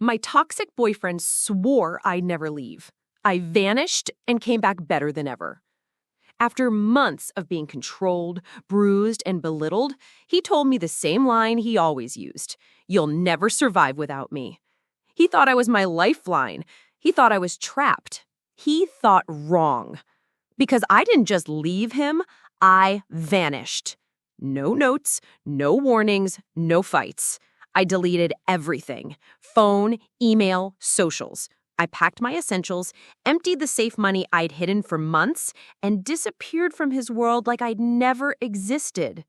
My toxic boyfriend swore I'd never leave. I vanished and came back better than ever. After months of being controlled, bruised, and belittled, he told me the same line he always used: "You'll never survive without me." He thought I was my lifeline. He thought I was trapped. He thought wrong. Because I didn't just leave him, I vanished. No notes, no warnings, no fights. I deleted everything: phone, email, socials. I packed my essentials, emptied the safe money I'd hidden for months, and disappeared from his world like I'd never existed.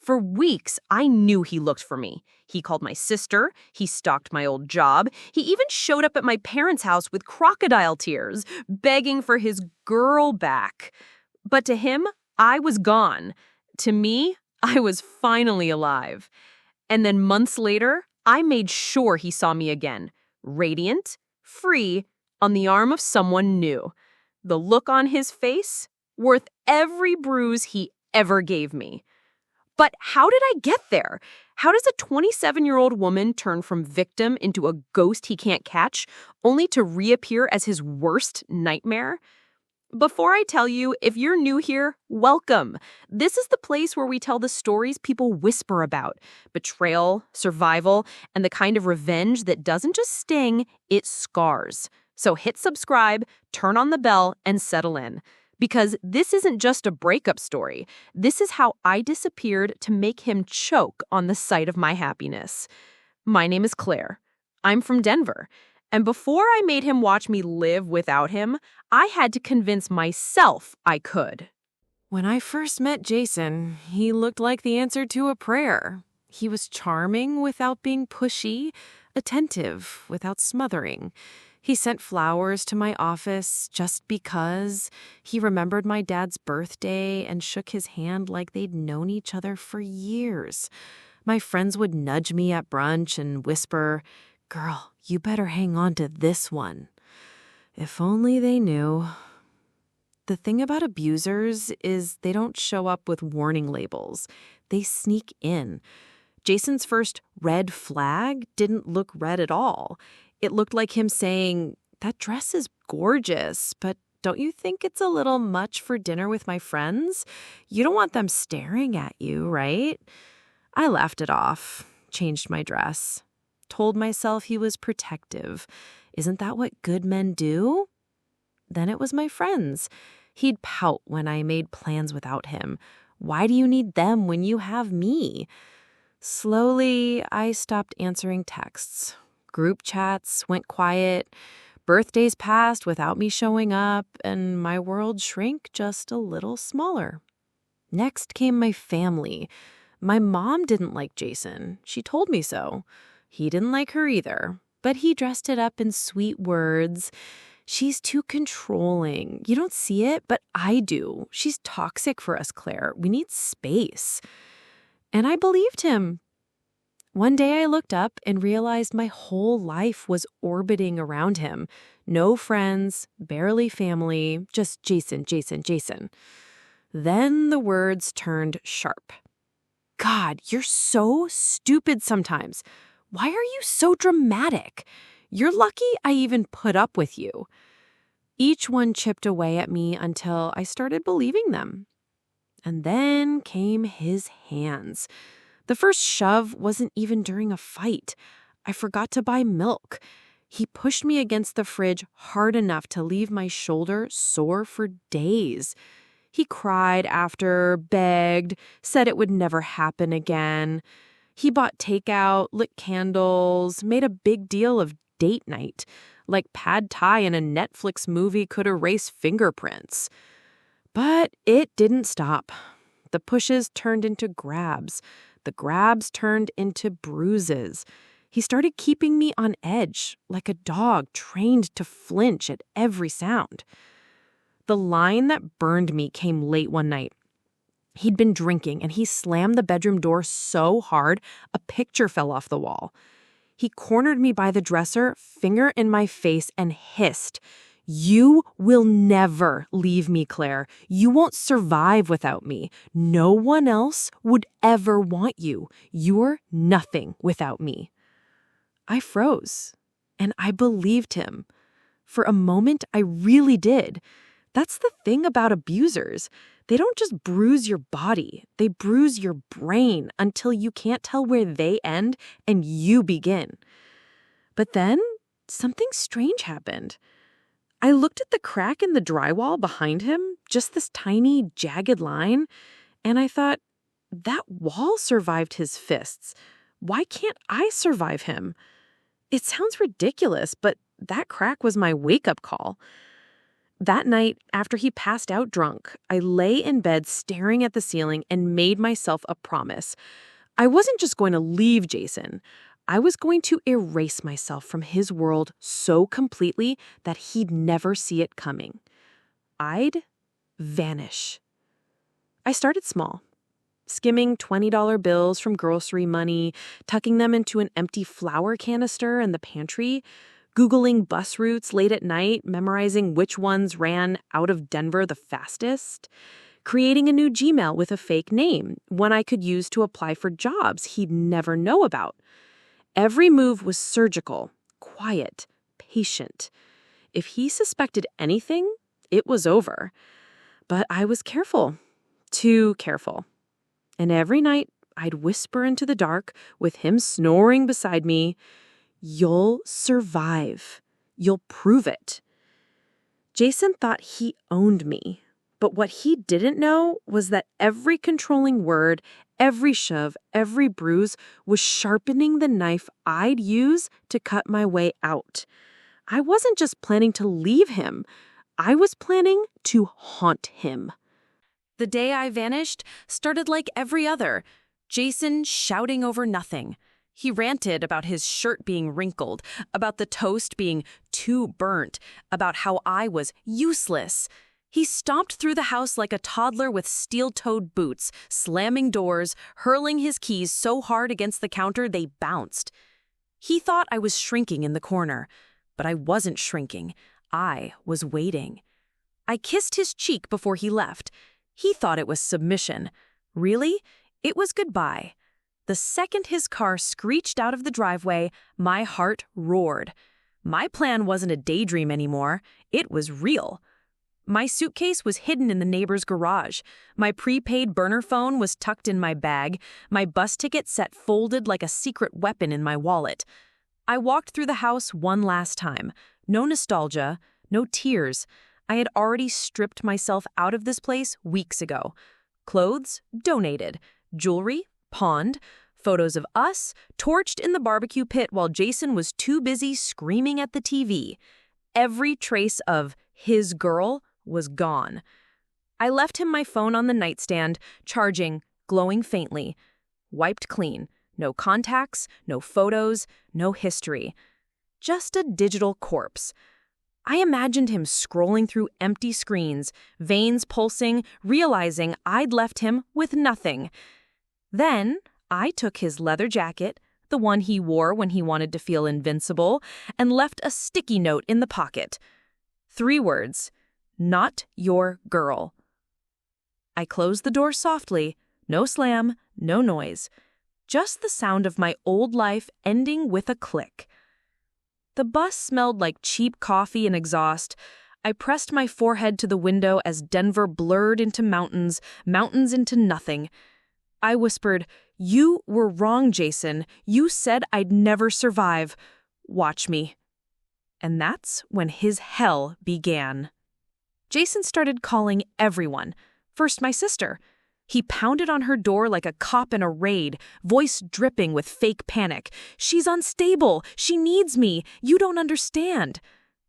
For weeks, I knew he looked for me. He called my sister, he stalked my old job, he even showed up at my parents' house with crocodile tears, begging for his girl back. But to him, I was gone. To me, I was finally alive. And then months later, I made sure he saw me again, radiant, free, on the arm of someone new. The look on his face, worth every bruise he ever gave me. But how did I get there? How does a 27-year-old woman turn from victim into a ghost he can't catch, only to reappear as his worst nightmare? Before I tell you, if you're new here, welcome. This is the place where we tell the stories people whisper about: betrayal, survival, and the kind of revenge that doesn't just sting, it scars. So hit subscribe, turn on the bell, and settle in. Because this isn't just a breakup story. This is how I disappeared to make him choke on the sight of my happiness. My name is Claire. I'm from Denver. And before I made him watch me live without him, I had to convince myself I could. When I first met Jason, he looked like the answer to a prayer. He was charming without being pushy, attentive without smothering. He sent flowers to my office just because. He remembered my dad's birthday and shook his hand like they'd known each other for years. My friends would nudge me at brunch and whisper, "Girl, you better hang on to this one." If only they knew. The thing about abusers is they don't show up with warning labels. They sneak in. Jason's first red flag didn't look red at all. It looked like him saying, "That dress is gorgeous, but don't you think it's a little much for dinner with my friends? You don't want them staring at you, right?" I laughed it off, changed my dress, told myself he was protective. Isn't that what good men do? Then it was my friends. He'd pout when I made plans without him. Why do you need them when you have me? Slowly, I stopped answering texts. Group chats went quiet. Birthdays passed without me showing up, and my world shrank just a little smaller. Next came my family. My mom didn't like Jason. She told me so. He didn't like her either, but he dressed it up in sweet words. "She's too controlling. You don't see it, but I do. She's toxic for us, Claire. We need space." And I believed him. One day I looked up and realized my whole life was orbiting around him. No friends, barely family, just Jason, Jason, Jason. Then the words turned sharp. "God, you're so stupid sometimes. Why are you so dramatic? You're lucky I even put up with you." Each one chipped away at me until I started believing them. And then came his hands. The first shove wasn't even during a fight. I forgot to buy milk. He pushed me against the fridge hard enough to leave my shoulder sore for days. He cried after, begged, said it would never happen again. He bought takeout, lit candles, made a big deal of date night, like pad thai in a Netflix movie could erase fingerprints. But it didn't stop. The pushes turned into grabs. The grabs turned into bruises. He started keeping me on edge, like a dog trained to flinch at every sound. The line that burned me came late one night. He'd been drinking, and he slammed the bedroom door so hard, a picture fell off the wall. He cornered me by the dresser, finger in my face, and hissed, "You will never leave me, Claire. You won't survive without me. No one else would ever want you. You're nothing without me." I froze. And I believed him. For a moment, I really did. That's the thing about abusers. They don't just bruise your body, they bruise your brain until you can't tell where they end and you begin. But then, something strange happened. I looked at the crack in the drywall behind him, just this tiny, jagged line, and I thought, that wall survived his fists. Why can't I survive him? It sounds ridiculous, but that crack was my wake-up call. That night, after he passed out drunk, I lay in bed staring at the ceiling and made myself a promise. I wasn't just going to leave Jason. I was going to erase myself from his world so completely that he'd never see it coming. I'd vanish. I started small, skimming $20 bills from grocery money, tucking them into an empty flour canister in the pantry, Googling bus routes late at night, memorizing which ones ran out of Denver the fastest, creating a new Gmail with a fake name, one I could use to apply for jobs he'd never know about. Every move was surgical, quiet, patient. If he suspected anything, it was over. But I was careful, too careful. And every night, I'd whisper into the dark with him snoring beside me, "You'll survive. You'll prove it." Jason thought he owned me, but what he didn't know was that every controlling word, every shove, every bruise was sharpening the knife I'd use to cut my way out. I wasn't just planning to leave him. I was planning to haunt him. The day I vanished started like every other. Jason shouting over nothing. He ranted about his shirt being wrinkled, about the toast being too burnt, about how I was useless. He stomped through the house like a toddler with steel-toed boots, slamming doors, hurling his keys so hard against the counter they bounced. He thought I was shrinking in the corner, but I wasn't shrinking. I was waiting. I kissed his cheek before he left. He thought it was submission. Really? It was goodbye. The second his car screeched out of the driveway, my heart roared. My plan wasn't a daydream anymore. It was real. My suitcase was hidden in the neighbor's garage. My prepaid burner phone was tucked in my bag. My bus ticket sat folded like a secret weapon in my wallet. I walked through the house one last time. No nostalgia, no tears. I had already stripped myself out of this place weeks ago. Clothes, donated. Jewelry, pawned. Photos of us, torched in the barbecue pit while Jason was too busy screaming at the TV. Every trace of his girl was gone. I left him my phone on the nightstand, charging, glowing faintly. Wiped clean. No contacts, no photos, no history. Just a digital corpse. I imagined him scrolling through empty screens, veins pulsing, realizing I'd left him with nothing. Then I took his leather jacket, the one he wore when he wanted to feel invincible, and left a sticky note in the pocket. 3 words, "Not your girl." I closed the door softly, no slam, no noise. Just the sound of my old life ending with a click. The bus smelled like cheap coffee and exhaust. I pressed my forehead to the window as Denver blurred into mountains, mountains into nothing. I whispered, "You were wrong, Jason. You said I'd never survive. Watch me." And that's when his hell began. Jason started calling everyone. First, my sister. He pounded on her door like a cop in a raid, voice dripping with fake panic. "She's unstable. She needs me. You don't understand."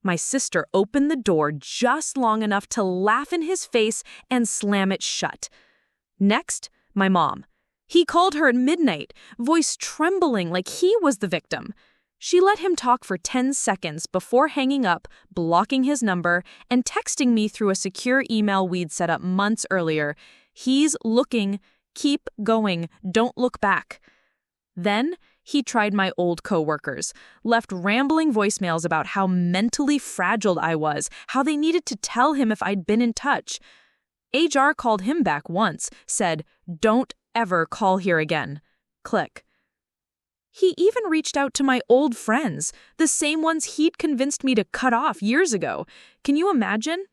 My sister opened the door just long enough to laugh in his face and slam it shut. Next, my mom. He called her at midnight, voice trembling like he was the victim. She let him talk for 10 seconds before hanging up, blocking his number, and texting me through a secure email we'd set up months earlier. "He's looking. Keep going. Don't look back." Then he tried my old coworkers, left rambling voicemails about how mentally fragile I was, how they needed to tell him if I'd been in touch. HR called him back once, said, "Don't ever call here again." Click. He even reached out to my old friends, the same ones he'd convinced me to cut off years ago. Can you imagine?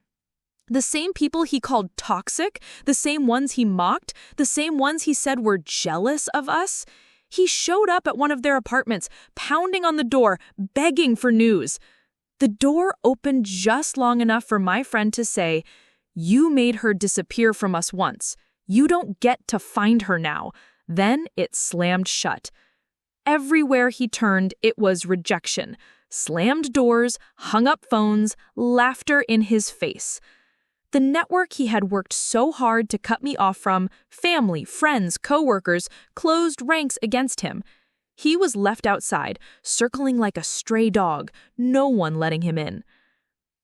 The same people he called toxic, the same ones he mocked, the same ones he said were jealous of us. He showed up at one of their apartments, pounding on the door, begging for news. The door opened just long enough for my friend to say, "You made her disappear from us once. You don't get to find her now." Then it slammed shut. Everywhere he turned, it was rejection. Slammed doors, hung up phones, laughter in his face. The network he had worked so hard to cut me off from, family, friends, coworkers, closed ranks against him. He was left outside, circling like a stray dog, no one letting him in.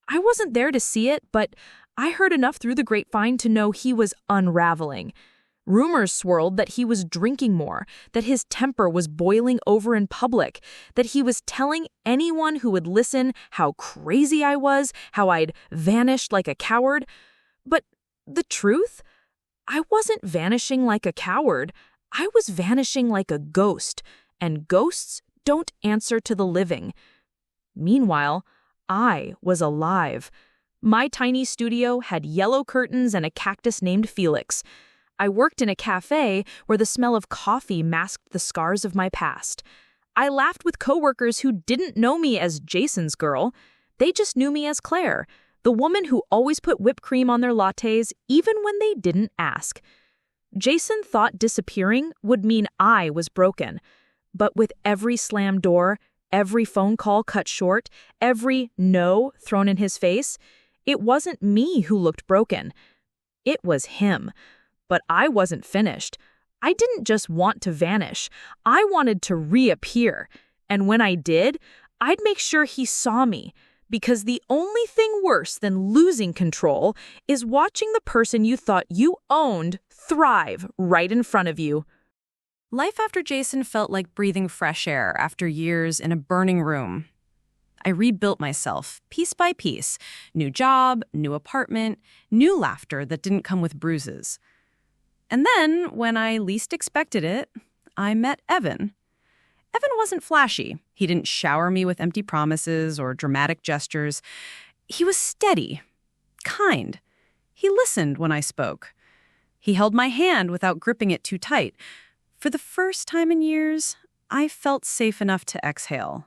I wasn't there to see it, but I heard enough through the grapevine to know he was unraveling. Rumors swirled that he was drinking more, that his temper was boiling over in public, that he was telling anyone who would listen how crazy I was, how I'd vanished like a coward. But the truth? I wasn't vanishing like a coward. I was vanishing like a ghost, and ghosts don't answer to the living. Meanwhile, I was alive. My tiny studio had yellow curtains and a cactus named Felix. I worked in a cafe where the smell of coffee masked the scars of my past. I laughed with coworkers who didn't know me as Jason's girl. They just knew me as Claire, the woman who always put whipped cream on their lattes even when they didn't ask. Jason thought disappearing would mean I was broken. But with every slammed door, every phone call cut short, every no thrown in his face, it wasn't me who looked broken. It was him. But I wasn't finished. I didn't just want to vanish. I wanted to reappear. And when I did, I'd make sure he saw me. Because the only thing worse than losing control is watching the person you thought you owned thrive right in front of you. Life after Jason felt like breathing fresh air after years in a burning room. I rebuilt myself, piece by piece. New job, new apartment, new laughter that didn't come with bruises. And then, when I least expected it, I met Evan. Evan wasn't flashy. He didn't shower me with empty promises or dramatic gestures. He was steady, kind. He listened when I spoke. He held my hand without gripping it too tight. For the first time in years, I felt safe enough to exhale.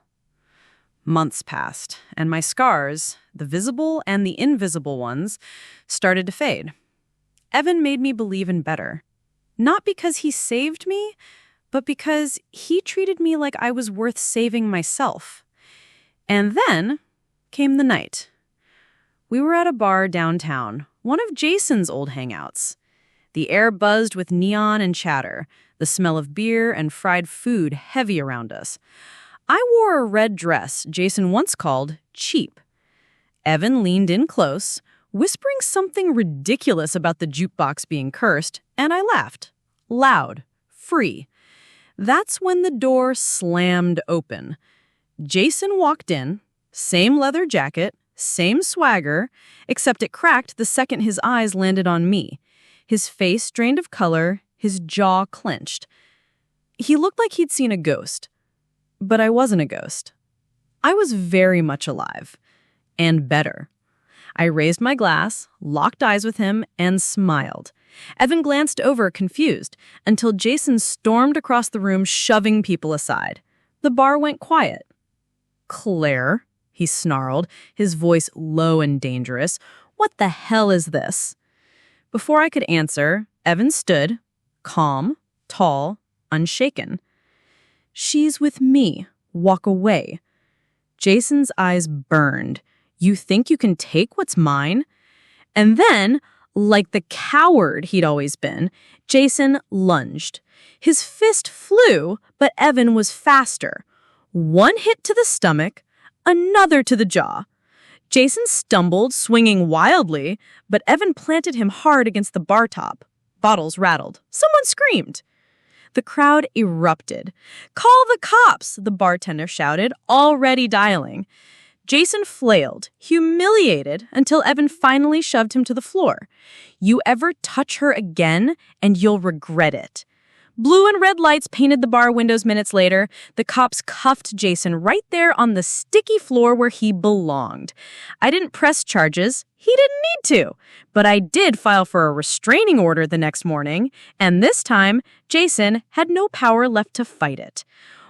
Months passed, and my scars, the visible and the invisible ones, started to fade. Evan made me believe in better. Not because he saved me, but because he treated me like I was worth saving myself. And then came the night. We were at a bar downtown, one of Jason's old hangouts. The air buzzed with neon and chatter, the smell of beer and fried food heavy around us. I wore a red dress Jason once called cheap. Evan leaned in close, whispering something ridiculous about the jukebox being cursed, and I laughed. Loud. Free. That's when the door slammed open. Jason walked in, same leather jacket, same swagger, except it cracked the second his eyes landed on me. His face drained of color, his jaw clenched. He looked like he'd seen a ghost. But I wasn't a ghost. I was very much alive. And better. I raised my glass, locked eyes with him, and smiled. Evan glanced over, confused, until Jason stormed across the room, shoving people aside. The bar went quiet. "Claire," he snarled, his voice low and dangerous. "What the hell is this?" Before I could answer, Evan stood, calm, tall, unshaken. "She's with me. Walk away." Jason's eyes burned. "You think you can take what's mine?" And then, like the coward he'd always been, Jason lunged. His fist flew, but Evan was faster. One hit to the stomach, another to the jaw. Jason stumbled, swinging wildly, but Evan planted him hard against the bar top. Bottles rattled. Someone screamed. The crowd erupted. "Call the cops!" the bartender shouted, already dialing. Jason flailed, humiliated, until Evan finally shoved him to the floor. "You ever touch her again, and you'll regret it." Blue and red lights painted the bar windows minutes later. The cops cuffed Jason right there on the sticky floor where he belonged. I didn't press charges. He didn't need to. But I did file for a restraining order the next morning, and this time, Jason had no power left to fight it.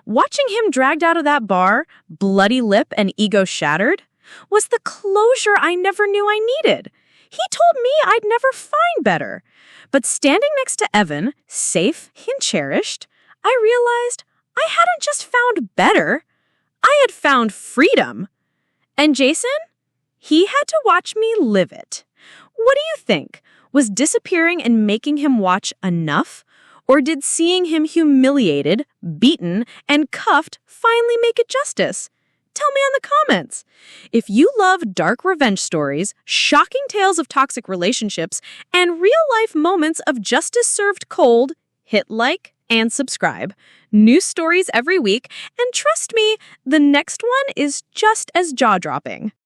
Watching him dragged out of that bar, bloody lip and ego shattered, was the closure I never knew I needed. He told me I'd never find better. But standing next to Evan, safe and cherished, I realized I hadn't just found better, I had found freedom. And Jason? He had to watch me live it. What do you think? Was disappearing and making him watch enough? Or did seeing him humiliated, beaten, and cuffed finally make it justice? Tell me in the comments. If you love dark revenge stories, shocking tales of toxic relationships, and real-life moments of justice served cold, hit like and subscribe. New stories every week, and trust me, the next one is just as jaw-dropping.